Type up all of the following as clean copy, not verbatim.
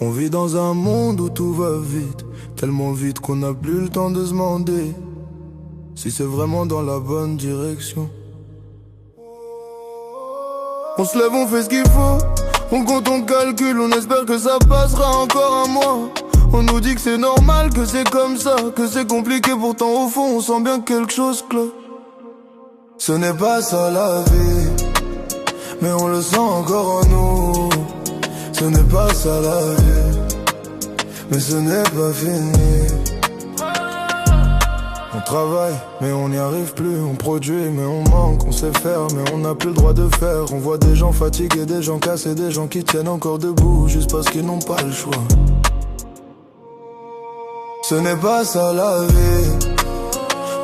On vit dans un monde où tout va vite, tellement vite qu'on n'a plus le temps de se demander si c'est vraiment dans la bonne direction. On se lève, on fait ce qu'il faut, on compte, on calcule, on espère que ça passera encore un mois. On nous dit que c'est normal, que c'est comme ça, que c'est compliqué, pourtant au fond on sent bien que quelque chose cloche. Ce n'est pas ça la vie, mais on le sent encore en nous. Ce n'est pas ça la vie, mais ce n'est pas fini. On travaille, mais on n'y arrive plus. On produit, mais on manque. On sait faire, mais on n'a plus le droit de faire. On voit des gens fatigués, des gens cassés, des gens qui tiennent encore debout juste parce qu'ils n'ont pas le choix. Ce n'est pas ça la vie,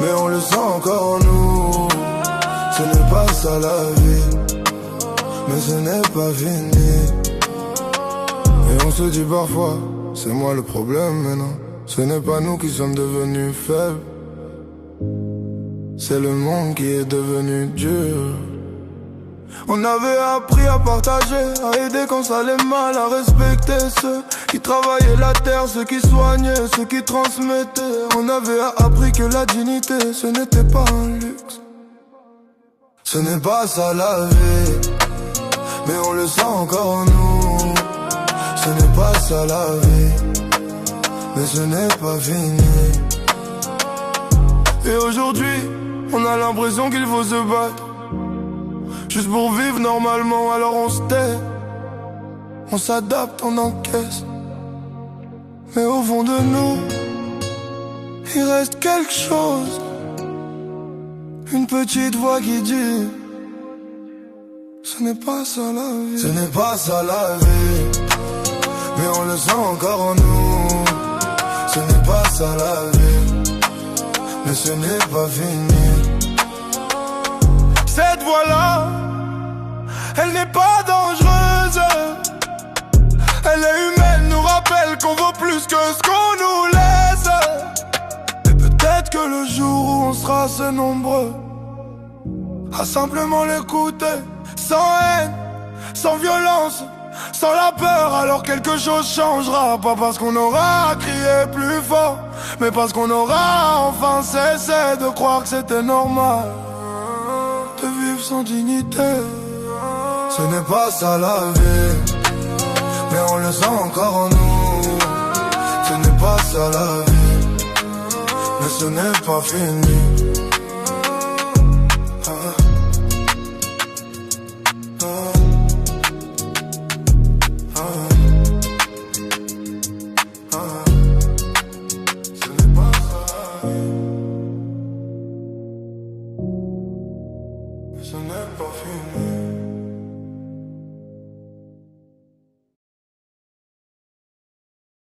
mais on le sent encore en nous. Ce n'est pas ça la vie, mais ce n'est pas fini. Et on se dit parfois, c'est moi le problème, mais non, ce n'est pas nous qui sommes devenus faibles. C'est le monde qui est devenu dur. On avait appris à partager, à aider quand ça allait mal, à respecter ceux qui travaillaient la terre, ceux qui soignaient, ceux qui transmettaient. On avait appris que la dignité, ce n'était pas un luxe. Ce n'est pas ça la vie, mais on le sent encore en nous. Ce n'est pas ça la vie, mais ce n'est pas fini. Et aujourd'hui, on a l'impression qu'il faut se battre juste pour vivre normalement, alors on se tait. On s'adapte, on encaisse. Mais au fond de nous, il reste quelque chose. Une petite voix qui dit: ce n'est pas ça la vie. Ce n'est pas ça la vie, mais on le sent encore en nous. Ce n'est pas ça la vie, mais ce n'est pas fini. Cette voix-là, elle n'est pas dangereuse. Elle est humaine, nous rappelle qu'on vaut plus que ce qu'on nous laisse. Et peut-être que le jour où on sera assez nombreux à simplement l'écouter, sans haine, sans violence, sans la peur, alors quelque chose changera. Pas parce qu'on aura crié plus fort, mais parce qu'on aura enfin cessé de croire que c'était normal de vivre sans dignité. Ce n'est pas ça la vie, mais on le sent encore en nous. Ce n'est pas ça la vie, mais ce n'est pas fini. Ce n'est pas fini.